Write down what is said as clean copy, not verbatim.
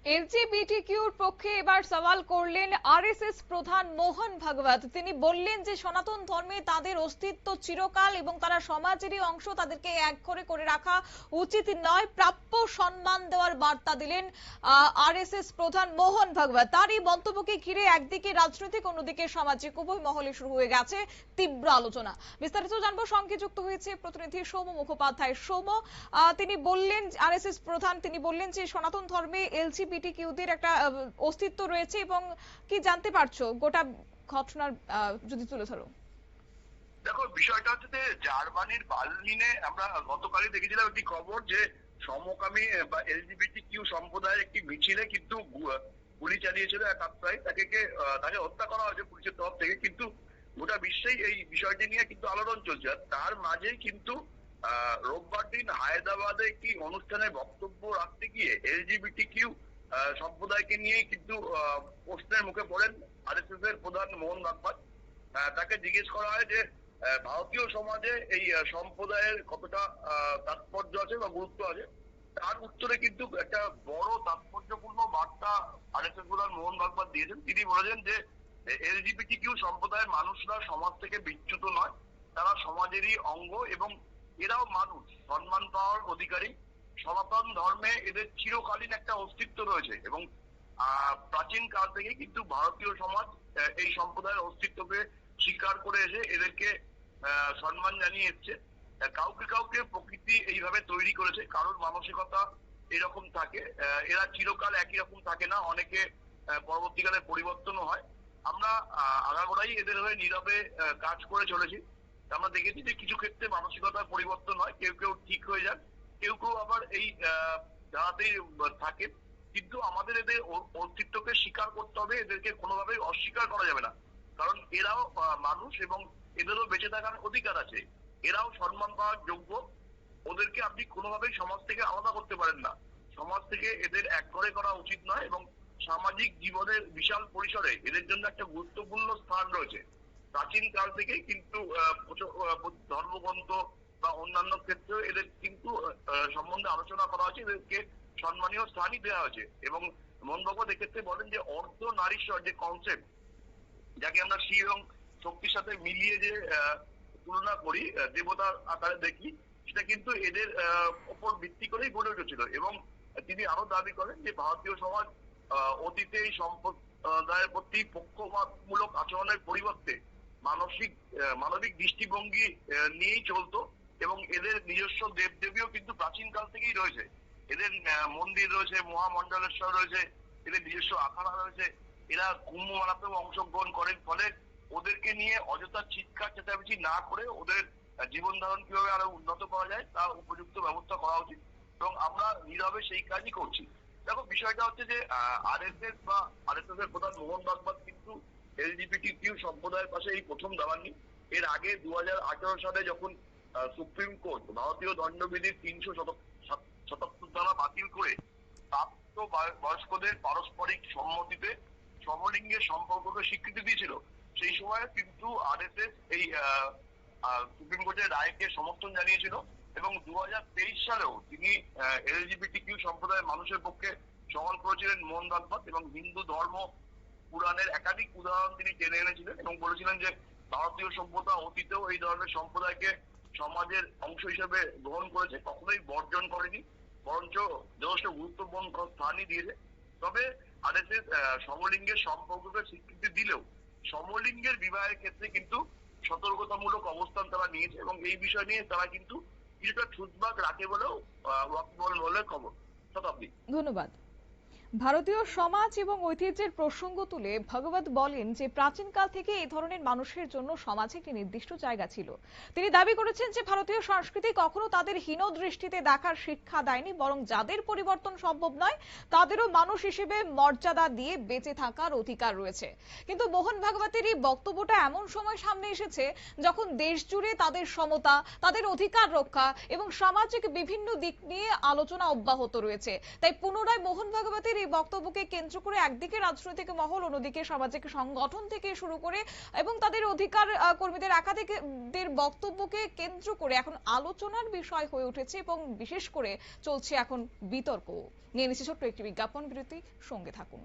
এলজিবিটিকিউর পক্ষে এবার সওয়াল করলেন আরএসএস প্রধান মোহন ভাগবত। তিনি বললেন যে সনাতন ধর্মে তাদের অস্তিত্ব চিরকাল এবং তারা সমাজেরই অংশ, তাদেরকে একঘরে করে রাখা উচিত নয়, প্রাপ্য সম্মান দেওয়ার বার্তা দিলেন আরএসএস প্রধান মোহন ভাগবত। তার এই মন্তব্যকে ঘিরে একদিকে রাজনৈতিক, অন্যদিকে সামাজিক উভয় মহলে শুরু হয়ে গেছে তীব্র আলোচনা। বিস্তারিত জানবো, সঙ্গে যুক্ত হয়েছে প্রতিনিধি সৌম মুখোপাধ্যায়। সৌম, তিনি বললেন, আরএসএস প্রধান তিনি বললেন যে সনাতন ধর্মে এলজিবিটিকিউদের একটা অস্তিত্ব রয়েছে, এবং কি জানতে পারছো গোটা ঘটনার যদি তুলে ধরো। দেখো, বিষয়টা হচ্ছে যে জার্মানির বার্লিনে আমরা গতকালই দেখেছিলাম একটি খবর যে সমকামী বা এলজিবিটি কিউ সম্প্রদায়ের একটি মিছিলে কিন্তু গুলি চালিয়েছিল এক আত্মাই, তাকে হত্যা করা হয়েছে পুলিশের তরফ থেকে। কিন্তু গোটা বিশ্বেই এই বিষয়টি নিয়ে কিন্তু আলোড়ন চলছে। আর তার মাঝেই কিন্তু রোববার দিন হায়দ্রাবাদে একটি অনুষ্ঠানে বক্তব্য রাখতে গিয়ে এলজিবিটি কিউ সম্প্রদায়কে নিয়ে কিন্তু প্রশ্নের মুখে পড়েন আরএসএস এর প্রধান মোহন ভাগবত। তাকে জিজ্ঞেস করা হয় যে ভারতীয় সমাজে এই সম্প্রদায়ের কতটা তাৎপর্য আছে বা গুরুত্ব আছে। তার উত্তরে কিন্তু একটা বড় তাৎপর্যপূর্ণ বার্তা আরএসএস প্রধান মোহন ভাগবত দিয়েছেন। তিনি বলেছেন যে এলজিবিটি কিউ সম্প্রদায়ের মানুষরা সমাজ থেকে বিচ্যুত নয়, তারা সমাজেরই অঙ্গ এবং এরাও মানুষ, সম্মান পাওয়ার অধিকারী। সনাতন ধর্মে এদের চিরকালীন একটা অস্তিত্ব রয়েছে এবং প্রাচীন কাল থেকে কিন্তু ভারতীয় সমাজ এই সম্প্রদায়ের অস্তিত্বকে স্বীকার করে এসে এদেরকে সম্মান জানিয়ে এসছে। কাউকে কাউকে প্রকৃতি এইভাবে তৈরি করেছে, কারোর মানসিকতা এরকম থাকে। এরা চিরকাল একই রকম থাকে না, অনেকে পরবর্তীকালে পরিবর্তনও হয়। আমরা আগাগোড়াই এদের হয়ে নীরবে কাজ করে চলেছি। আমরা দেখেছি যে কিছু ক্ষেত্রে মানসিকতার পরিবর্তন হয়, কেউ কেউ ঠিক হয়ে যান, কেউ কেউ আবার এই ধারাতেই থাকে। কিন্তু আমাদের এদের অস্তিত্বকে স্বীকার করতে হবে, এদেরকে কোনোভাবেই অস্বীকার করা যাবে না। কারণ এরাও মানুষ এবং এদেরও বেঁচে থাকার অধিকার আছে, এরাও সম্মান পাওয়ার যোগ্য। ওদেরকে আপনি কোনোভাবেই সমাজ থেকে আলাদা করতে পারেন না। সমাজ থেকে এদের একঘরে করা উচিত নয় এবং সামাজিক জীবনের বিশাল পরিসরে এদের জন্য একটা গুরুত্বপূর্ণ স্থান রয়েছে। প্রাচীন কাল থেকেই কিন্তু ধর্মগ্রন্থ বা অন্যান্য ক্ষেত্রে এদের কিন্তু সম্বন্ধে আলোচনা করা হয়েছে, এদেরকে সম্মানীয় স্থানই দেওয়া হয়েছে। এবং মোহন ভাগবত এক্ষেত্রে বলেন যে অর্ধ নারীশ্বর যে কনসেপ্ট, যাকে আমরা শিব এবং শক্তির সাথে মিলিয়ে যে তুলনা করি, দেবতার আকারে দেখি, সেটা কিন্তু এদের উপর ভিত্তি করেই গড়ে উঠেছিল। এবং তিনি আরো দাবি করেন যে ভারতীয় সমাজ অতীতে এই সম্প্রদায়ের প্রতি পক্ষপাতমূলক আচরণের পরিবর্তে মানবিক দৃষ্টিভঙ্গি নিয়েই চলতো এবং এদের নিজস্ব দেবদেবীও কিন্তু প্রাচীন কাল থেকেই রয়েছে। এদের মন্দির রয়েছে, মহামন্ডলেশ্বর রয়েছে, এদের নিজস্ব আখাড়া রয়েছে। এরা কুম্ভ মেলাতেও অংশগ্রহণ করেন। ফলে ওদেরকে নিয়ে অযথা চিৎকার চেঁচামেচি না করে ওদের জীবন ধারণ কিভাবে আরো উন্নত করা যায় তার উপযুক্ত ব্যবস্থা করা উচিত এবং আমরা নীরবে সেই কাজই করছি। দেখো, বিষয়টা হচ্ছে যে আরএসএস বা আরএসএস এর প্রধান মোহন ভাগবত কিন্তু এলজিবিটি কিউ সম্প্রদায়ের পাশে এই প্রথম দাঁড়াননি। এর আগে 2018 সালে যখন সুপ্রিম কোর্ট ভারতীয় দণ্ডবিধির 377 ধারা বাতিল করে প্রাপ্ত বয়স্কদের পারস্পরিক সম্মতিতে সমলিঙ্গের সম্পর্ককে স্বীকৃতি দিয়েছিল, সেই সময় কিন্তু আরএসএস এই সুপ্রিম কোর্টের রায়কে সমর্থন জানিয়েছিল। এবং 2023 সালেও তিনি এলজিবিটি কিউ সম্প্রদায়ের মানুষের পক্ষে সওয়াল করেছিলেন মোহন ভাগবত এবং হিন্দু ধর্ম পুরাণের একাধিক উদাহরণ তিনি টেনে এনেছিলেন এবং বলেছিলেন যে ভারতীয় সভ্যতা অতীতেও এই ধরনের সম্প্রদায়কে সমাজের অংশ হিসেবে গ্রহণ করেছে, কখনোই বর্জন করেনি, বরঞ্চ যথেষ্ট গুরুত্বপূর্ণ স্থানই দিয়েছে। তবে আরএসএস সমলিঙ্গের সম্পর্ককে স্বীকৃতি দিলেও সমলিঙ্গের বিবাহের ক্ষেত্রে কিন্তু সতর্কতামূলক অবস্থান তারা নিয়েছে এবং এই বিষয় নিয়ে তারা কিন্তু কিছুটা ছুটবাক রাখে বলেও বলে খবর। শতাব্দী, ধন্যবাদ। ভারতীয় সমাজ এবং ঐতিহ্যের প্রসঙ্গ তুলে ভগবত বলেন যে প্রাচীনকাল থেকে এই ধরনের মানুষের জন্য সমাজে একটি নির্দিষ্ট জায়গা ছিল। তিনি দাবি করেছেন যে ভারতীয় সংস্কৃতি কখনো তাদের হীন দৃষ্টিতে দেখার শিক্ষা দেয়নি, বরং যাদের পরিবর্তন সম্ভব নয় তাদেরও মানুষ হিসেবে মর্যাদা দিয়ে বেঁচে থাকার অধিকার রয়েছে। কিন্তু মোহন ভাগবতের এই বক্তব্যটা এমন সময় সামনে এসেছে যখন দেশ জুড়ে তাদের সমতা, তাদের অধিকার রক্ষা এবং সামাজিক বিভিন্ন দিক নিয়ে আলোচনা অব্যাহত রয়েছে। তাই পুনরায় মোহন ভাগবতের এই বক্তব্যকে কেন্দ্র করে একদিকে রাজনৈতিক মহল, অন্যদিকে সামাজিক সংগঠন থেকে শুরু করে এবং তাদের অধিকার কর্মীদের একাধিকদের বক্তব্যকে কেন্দ্র করে এখন আলোচনার বিষয় হয়ে উঠেছে এবং বিশেষ করে চলছে এখন বিতর্ক নিয়ে। নিচ্ছে ছোট্ট একটি বিজ্ঞাপন বিরতি, সঙ্গে থাকুন।